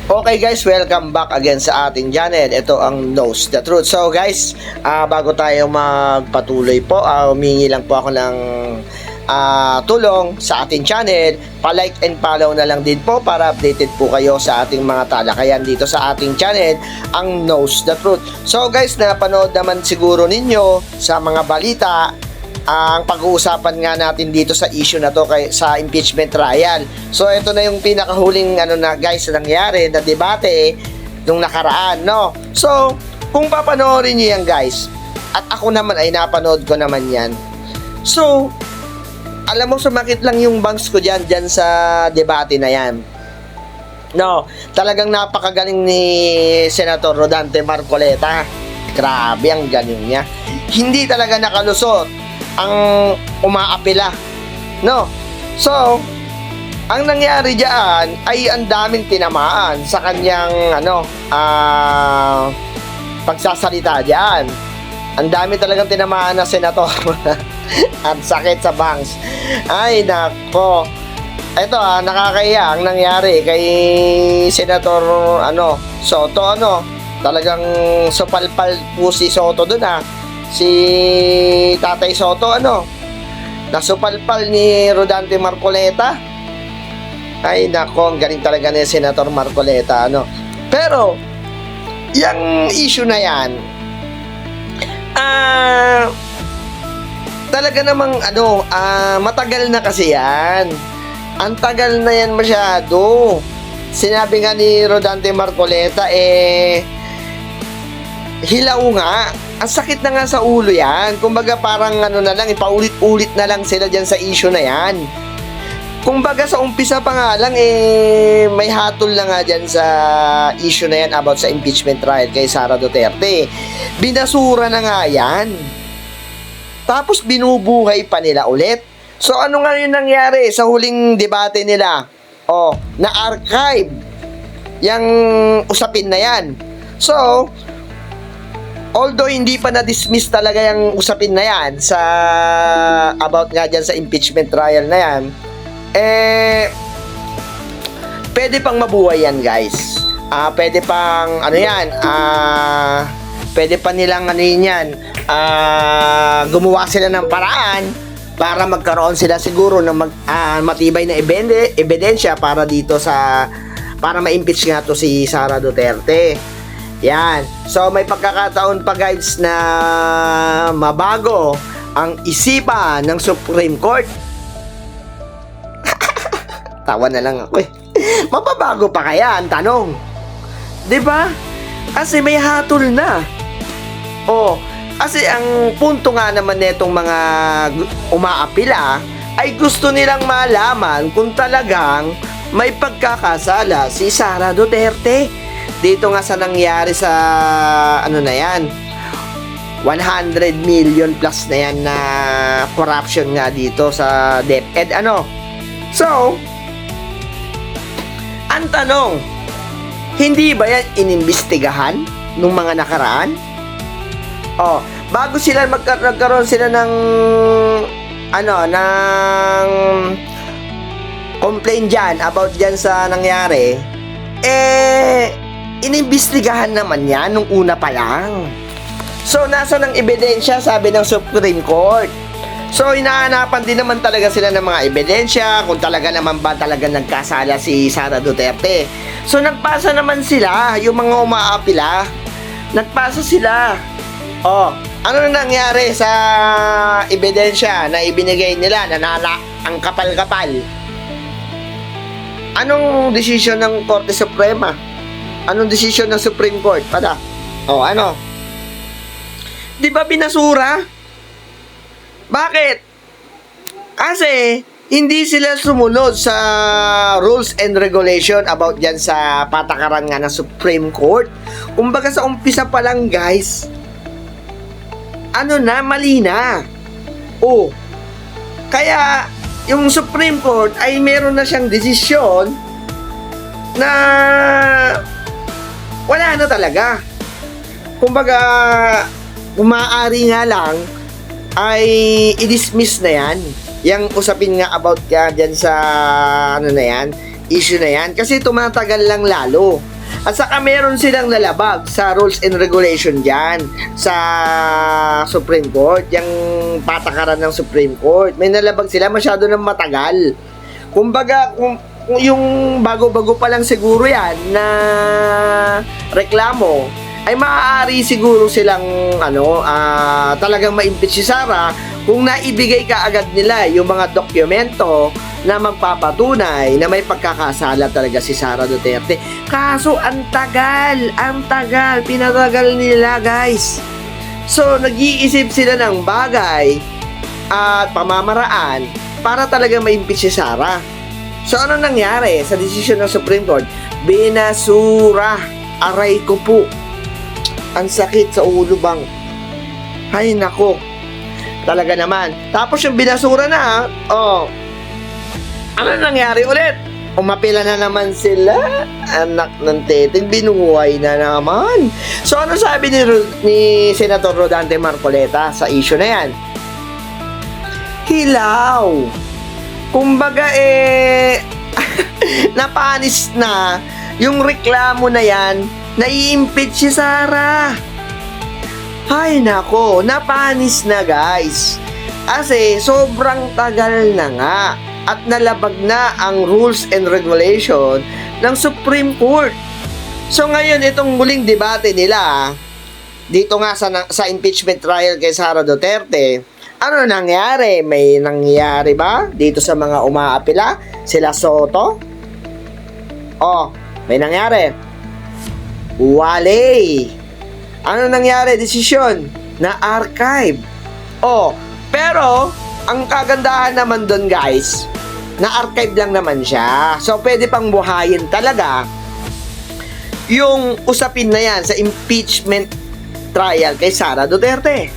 Okay guys, welcome back again sa ating channel. Ito ang Knows the Truth. So guys, bago tayo magpatuloy po, humingi lang po ako ng tulong sa ating channel. Pa-like and follow na lang din po para updated po kayo sa ating mga talakayan dito sa ating channel, ang Knows the Truth. So guys, napanood naman siguro ninyo sa mga balita ang pag-uusapan nga natin dito sa issue na to sa impeachment trial. So ito na yung pinakahuling na guys nangyari na debate nung nakaraan, no? So kung papanoorin niyo yan guys, at ako naman ay napanood ko naman yan. So alam mo, sumakit lang yung bangs ko dyan sa debate na yan. No, talagang napakagaling ni Senator Rodante Marcoleta. Grabe ang galing niya. Hindi talaga nakalusot ang umaapila, no? So ang nangyari diyan ay ang daming tinamaan sa kanyang pagsasalita diyan. Ang dami talagang tinamaan na senator. At sakit sa bangs. Ay nako, ito nakakaya ang nangyari kay Senator Soto. Talagang supalpal po si Soto dun si Tatay Soto nasupalpal ni Rodante Marcoleta. Ay nako, ang galing talaga ni Senator Marcoleta, pero yung issue na yan talaga namang matagal na kasi yan. Ang tagal na yan masyado. Sinabi nga ni Rodante Marcoleta hilaw nga. Ang sakit na nga sa ulo yan. Kumbaga parang na lang, ipaulit-ulit na lang sila dyan sa issue na yan. Kumbaga sa umpisa pa nga lang may hatol na nga dyan sa issue na yan about sa impeachment trial kay Sara Duterte. Binasura na nga yan. Tapos binubuhay pa nila ulit. So ano nga yung nangyari sa huling debate nila? Na-archive yung usapin na yan. So although hindi pa na-dismiss talaga yung usapin na yan sa about nga dyan sa impeachment trial na yan, pwede pang mabuhay yan guys. Pwede pang pwede pa nilang gumawa sila ng paraan para magkaroon sila siguro ng matibay na ebidensya para dito para ma-impeach nga to si Sara Duterte. Yan. So may pagkakataon pa guys na mabago ang isipan ng Supreme Court. Tawa na lang ako Mababago pa kaya ang tanong? 'Di ba? Kasi may hatol na. Kasi ang punto nga naman netong mga umaapila ay gusto nilang malaman kung talagang may pagkakasala si Sara Duterte dito nga sa nangyari sa na yan, 100 million plus na yan na corruption nga dito sa DepEd. So ang tanong, hindi ba yan inimbestigahan nung mga nakaraan? Bago sila nagkaroon sila ng ng complaint dyan about dyan sa nangyari, inimbestigahan naman yan nung una pa lang. So nasa ng ebidensya, sabi ng Supreme Court. So hinahanapan din naman talaga sila ng mga ebidensya kung talaga naman ba talaga nagkasala si Sara Duterte. So nagpasa naman sila, yung mga umaapila, nagpasa sila. Ano na nangyari sa ebidensya na ibinigay nila, ang kapal-kapal? Anong desisyon ng Korte Suprema? Anong desisyon ng Supreme Court? Di ba binasura? Bakit? Kasi hindi sila sumunod sa rules and regulation about dyan sa patakaran nga ng Supreme Court. Kumbaga sa umpisa pa lang guys, mali na. Kaya yung Supreme Court ay meron na siyang desisyon na wala na talaga. Kumbaga, maaari nga lang ay i-dismiss na yan. Yung usapin nga about dyan sa issue na yan. Kasi tumatagal lang lalo. At saka meron silang nalabag sa rules and regulation dyan sa Supreme Court, yung patakaran ng Supreme Court. May nalabag sila, masyado nang matagal. Kumbaga, kung yung bago-bago pa lang siguro yan na reklamo, ay maaari siguro silang talagang ma-impeach si Sara kung naibigay ka agad nila yung mga dokumento na magpapatunay na may pagkakasala talaga si Sara Duterte. Kaso ang tagal, pinatagal nila, guys. So nag-iisip sila ng bagay at pamamaraan para talaga ma-impeach si Sara. So ano nangyari sa desisyon ng Supreme Court? Binasura. Aray ko po. Ang sakit sa ulo bang. Ay nako. Talaga naman. Tapos yung binasura na, ano nangyari ulit? Umapila na naman sila. Anak ng teteng, binuhay na naman. So ano sabi ni Senator Rodante Marcoleta sa issue na yan? Hilaw. Kumbaga napanis na yung reklamo na yan, nai-impeach si Sara. Ay nako, napanis na, guys. Kasi sobrang tagal na nga at nalabag na ang rules and regulation ng Supreme Court. So ngayon, itong muling debate nila dito nga sa impeachment trial kay Sara Duterte, ano nangyari? May nangyari ba dito sa mga umaapila? Sila Soto? May nangyari. Wale. Ano nangyari? Desisyon na archive. Pero ang kagandahan naman doon, guys, na archive lang naman siya. So pwede pang buhayin talaga yung usapin na yan sa impeachment trial kay Sara Duterte.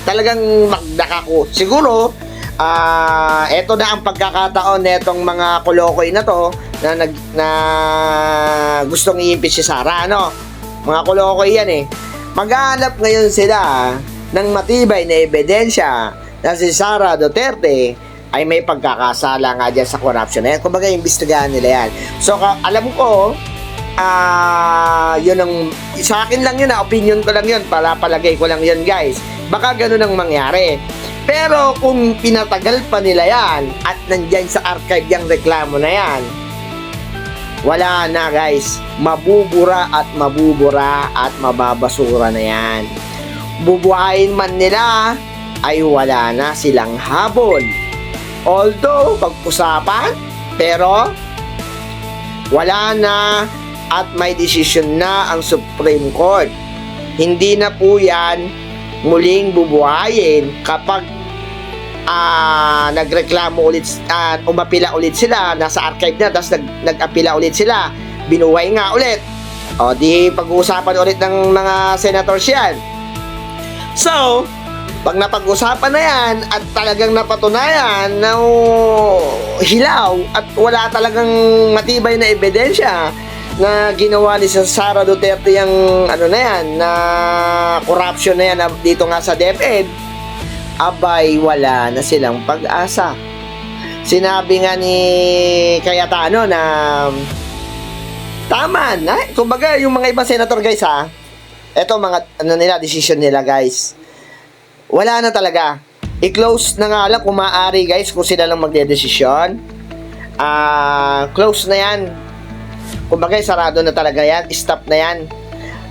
Talagang magdaka ko. Siguro, eto na ang pagkakataon netong mga kolokoy na to na gustong i-impeach si Sara, Mga kolokoy yan Maghanap ngayon sila ng matibay na ebidensya na si Sara Duterte ay may pagkakasala nga dyan sa corruption na yan. Kumbaga, imbestigahan nila yan. So, alam ko, yun ang, sa akin lang yun, opinion ko lang yun, palagay ko lang yun, guys. Baka ganun ang mangyari. Pero kung pinatagal pa nila yan at nandyan sa archive yung reklamo na yan, wala na, guys. Mabubura at mababasura na yan. Bubuhayin man nila ay wala na silang habol. Although pag-usapan, pero wala na at may desisyon na ang Supreme Court. Hindi na po yan muling bubuhayin kapag nagreklamo ulit, umapila ulit sila, nasa archive na, tapos nag-apila ulit sila, binuhay nga ulit. Di pag-uusapan ulit ng mga senators yan. So, pag napag-usapan na yan at talagang napatunayan na hilaw at wala talagang matibay na ebidensya na ginawa ni Sara Duterte yung na corruption na yan dito nga sa DepEd, abay wala na silang pag-asa. Sinabi nga ni Cayetano na tama na. Kumbaga yung mga ibang senator, guys, eto mga decision nila, guys, wala na talaga. I-close na nga lang kung maaari, guys, kung sila lang magdedesisyon. Close na yan. Kumbaga, sarado na talaga yan. Stop na yan.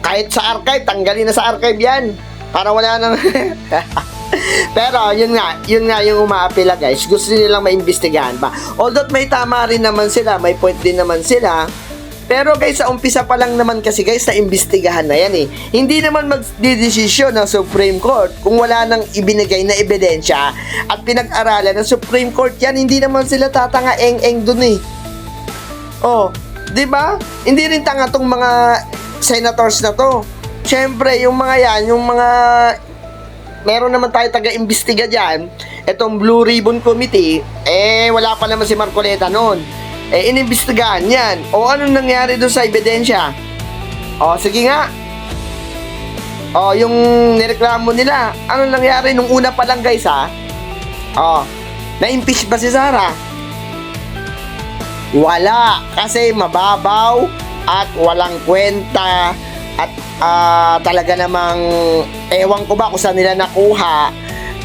Kahit sa archive, tanggalin na sa archive yan. Para wala nang... Pero, yun nga yung umaapila, guys. Gusto nilang maimbestigahan pa. Although may tama rin naman sila, may point din naman sila. Pero guys, sa umpisa pa lang naman kasi, guys, na imbestigahan na yan Hindi naman magdidesisyon ng Supreme Court kung wala nang ibinigay na ebidensya at pinag-aralan ng Supreme Court yan. Hindi naman sila tatanga eng-eng dun di ba? Hindi rin tanga tong mga senators na to. Siyempre, yung mga yan, yung mga meron naman tayo taga-imbestiga dyan. Etong Blue Ribbon Committee, wala pa naman si Marcoleta noon. Inimbestigahan yan. Anong nangyari doon sa ebidensya? Sige nga. Yung nireklamo nila, anong nangyari nung una pa lang, guys, na-impeach ba si Sara? Wala. Kasi mababaw at walang kwenta at talaga namang ewan ko ba kung saan nila nakuha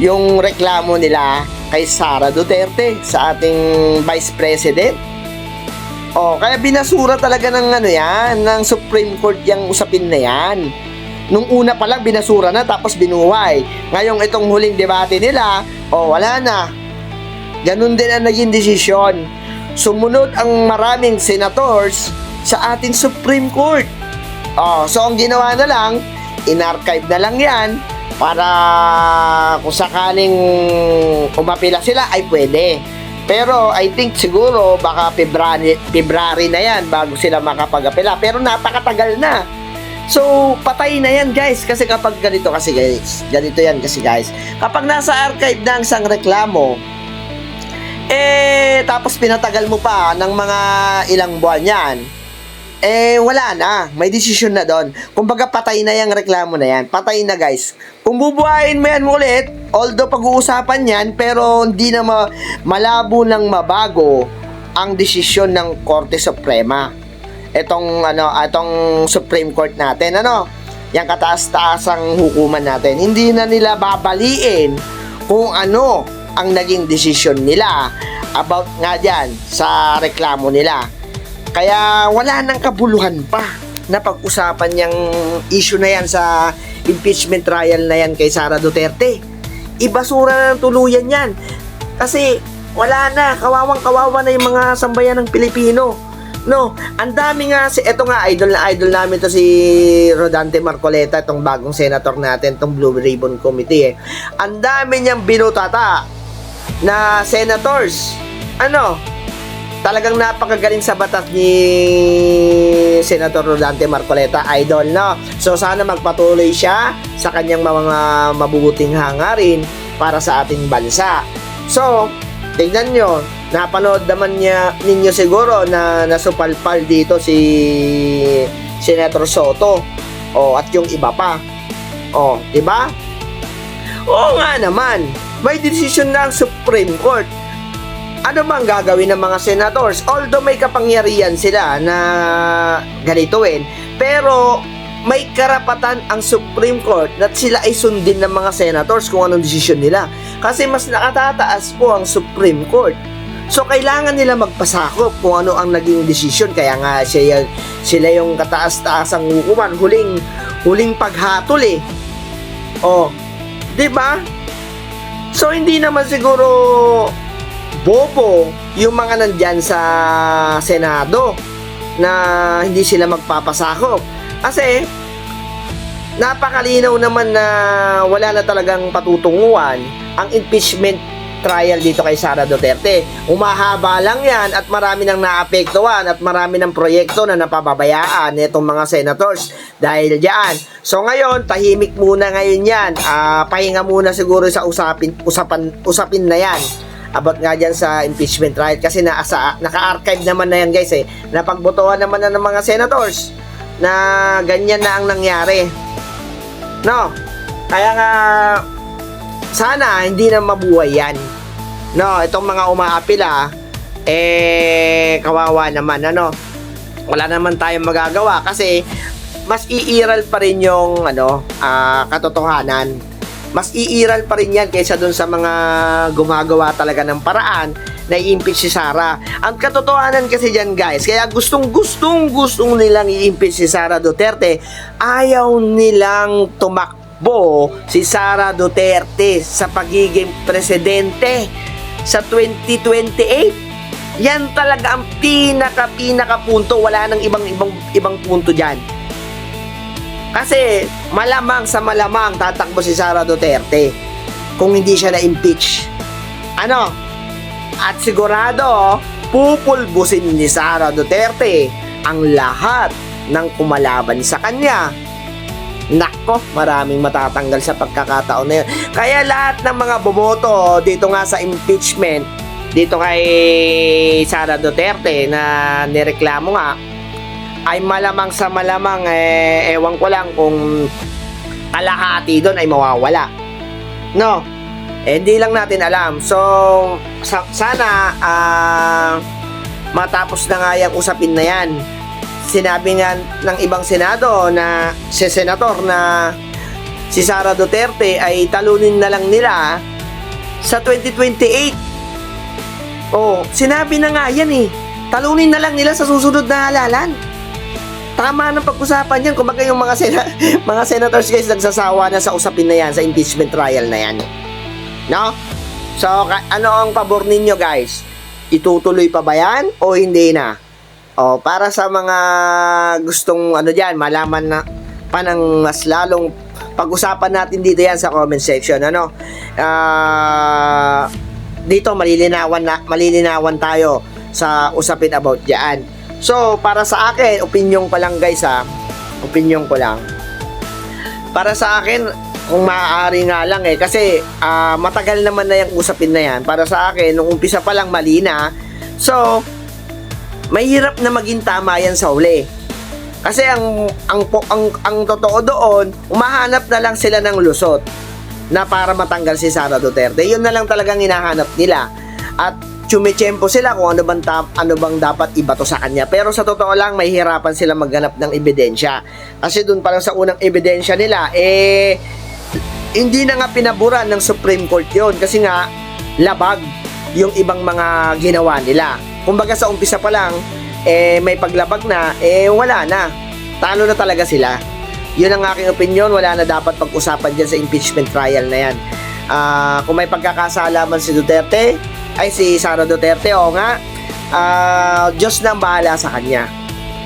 yung reklamo nila kay Sara Duterte sa ating Vice President. Kaya binasura talaga ng ng Supreme Court yung usapin na yan. Nung una pa lang binasura na tapos binuhay. Ngayong itong huling debate nila, wala na. Ganun din ang naging desisyon. Sumunod ang maraming senators sa ating Supreme Court. So ang ginawa na lang, in-archive na lang yan para kung sakaling umapila sila ay pwede. Pero I think siguro baka February na yan bago sila makapag-apela. Pero napakatagal na. So, patay na yan guys. Kasi kapag ganito yan kasi guys. Kapag nasa archive na ang isang reklamo, tapos pinatagal mo pa ng mga ilang buwan yan, wala na. May desisyon na doon. Kumbaga patay na yung reklamo na yan. Patay na guys. Kung bubuhayin mo yan ulit, although pag-uusapan yan, pero hindi na malabo ng mabago ang desisyon ng Korte Suprema. Itong Supreme Court natin, yung kataas-taasang hukuman natin. Hindi na nila babaliin kung ano ang naging desisyon nila about nga dyan sa reklamo nila. Kaya wala nang kabuluhan pa na pag-usapan yung issue na yan sa impeachment trial na yan kay Sara Duterte. Ibasura na ng tuluyan yan. Kasi wala na, kawawang-kawawa na yung mga sambayan ng Pilipino. No, ang dami nga, eto nga, idol namin to si Rodante Marcoleta, itong bagong senator natin, itong Blue Ribbon Committee. Ang dami niyang binutata na senators. Talagang napakagaling sa batas ni Senator Rodante Marcoleta, idol, no? So, sana magpatuloy siya sa kanyang mga mabubuting hangarin para sa ating bansa. So, tignan nyo, napanood naman ninyo siguro na nasupalpal dito si Senator Soto at yung iba pa. Diba? Oo nga naman, may decision na ang Supreme Court. Ano bang gagawin ng mga senators? Although may kapangyarihan sila na ganituin, pero may karapatan ang Supreme Court na sila ay sundin ng mga senators kung anong desisyon nila. Kasi mas nakatataas po ang Supreme Court. So, kailangan nila magpasakop kung ano ang naging desisyon. Kaya nga, sila yung kataas-taasang hukuman. Huling paghatol diba? So, hindi naman siguro bobo yung mga nandyan sa Senado na hindi sila magpapasakop. Kasi, napakalinaw naman na wala na talagang patutunguhan ang impeachment trial dito kay Sara Duterte. Umahaba lang yan at marami nang naapektuhan at marami ng proyekto na napababayaan nitong mga senators dahil dyan. So ngayon, tahimik muna ngayon yan. Pahinga muna siguro sa usapin na yan about nga dyan sa impeachment trial kasi naka-archive naman na yan guys napagbotohan naman na ng mga senators na ganyan na ang nangyari, no? Kaya nga sana hindi na mabuhay yan, no? Itong mga umaapila kawawa naman, wala naman tayong magagawa kasi mas iiral pa rin yung katotohanan. Mas iiral pa rin yan kaysa dun sa mga gumagawa talaga ng paraan na i-impeach si Sara. Ang katotohanan kasi dyan guys, kaya gustong nilang i-impeach si Sara Duterte, ayaw nilang tumakbo si Sara Duterte sa pagiging presidente sa 2028. Yan talaga ang pinaka punto, wala nang ibang punto dyan. Kasi malamang tatakbo si Sara Duterte kung hindi siya na-impeach. At sigurado pupulbusin ni Sara Duterte ang lahat ng kumalaban sa kanya. Nako, maraming matatanggal sa pagkakataon na yun. Kaya lahat ng mga boboto dito nga sa impeachment dito kay Sara Duterte na nireklamo nga ay malamang ewan ko lang kung kalahati doon ay mawawala, no? Hindi lang natin alam. So sana matapos na nga yung usapin na yan sinabi nga ng ibang senado na si senator na si Sara Duterte ay talunin na lang nila sa 2028. Oh, sinabi na nga yan eh. Talunin na lang nila sa susunod na halalan. Tama ng pag-usapan yan. Kumbaga yung mga senators guys, nagsasawa na sa usapin na yan, sa impeachment trial na yan. No? So, ano ang pabor ninyo guys? Itutuloy pa ba yan o hindi na? O, para sa mga gustong ano dyan, malaman na pa ng mas lalong pag-usapan natin dito yan sa comment section. Ano? Dito malilinawan tayo sa usapin about dyan. So, para sa akin, opinion ko lang guys ha. Opinion ko lang. Para sa akin, kung maaari nga lang eh. Kasi, matagal naman na yung usapin na yan. Para sa akin, nung umpisa pa lang mali na. So, mahirap na maging tama yan sa uli. Kasi ang totoo doon, umahanap na lang sila ng lusot na para matanggal si Sara Duterte. Yun na lang talagang hinahanap nila. At tsumechempo sila kung ano bang dapat ibato sa kanya. Pero sa totoo lang, may hirapan sila maghanap ng ebidensya. Kasi doon pa lang sa unang ebidensya nila, hindi na nga pinaburan ng Supreme Court yun. Kasi nga, labag yung ibang mga ginawa nila. Kumbaga sa umpisa pa lang, may paglabag na, wala na. Talo na talaga sila. Yun ang aking opinion, wala na dapat pag-usapan dyan sa impeachment trial na yan. Kung may pagkakasala man si Sara Duterte, o nga, Diyos na ang bahala sa kanya.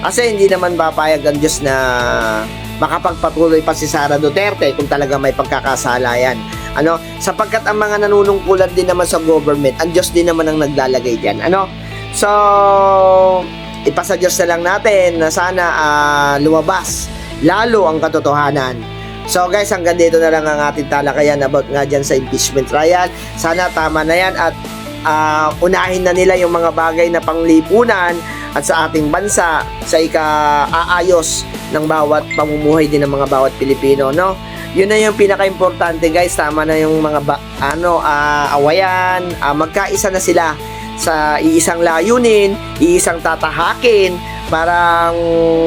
Kasi hindi naman papayag ang Diyos na makapagpatuloy pa si Sara Duterte kung talaga may pagkakasala yan. Ano? Sapagkat ang mga nanunungkulan din naman sa government, ang Diyos din naman ang naglalagay dyan. Ano? So, ipasa Diyos na lang natin na sana lumabas lalo ang katotohanan. So guys, hanggang dito na lang ang ating talakayan about nga dyan sa impeachment trial. Sana tama na yan at unahin na nila yung mga bagay na panglipunan at sa ating bansa sa ika-aayos ng bawat pamumuhay din ng mga bawat Pilipino, no? Yun na yung pinaka-importante guys. Tama na yung mga awayan, magkaisa na sila sa iisang layunin, iisang tatahakin, parang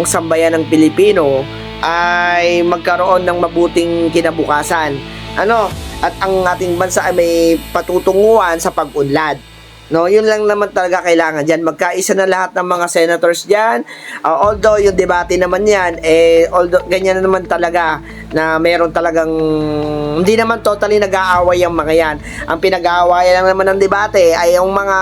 sambayan ng Pilipino ay magkaroon ng mabuting kinabukasan. Ano? At ang ating bansa ay may patutunguhan sa pag-unlad. No, yun lang naman talaga kailangan diyan. Magkaisa na lahat ng mga senators diyan. Although yung debate naman yan, although ganyan na naman talaga na meron talagang hindi naman totally nag-aaway ang mga yan. Ang pinag-aawayan lang naman ng debate ay yung mga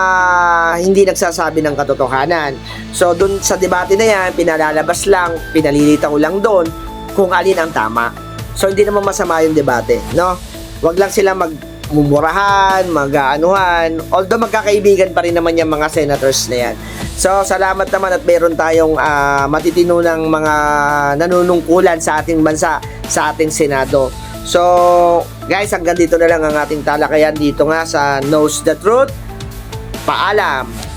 hindi nagsasabi ng katotohanan. So, dun sa debate na yan, pinalalabas lang, pinalilitaw lang doon kung alin ang tama. So, hindi naman masama yung debate, no? Wag lang sila mumurahan, mag-aanuhan, although magkakaibigan pa rin naman yung mga senators na yan. So, salamat naman at meron tayong matitino ng mga nanunungkulan sa ating bansa, sa ating Senado. So, guys, hanggang dito na lang ang ating talakayan dito nga sa Knows the Truth. Paalam!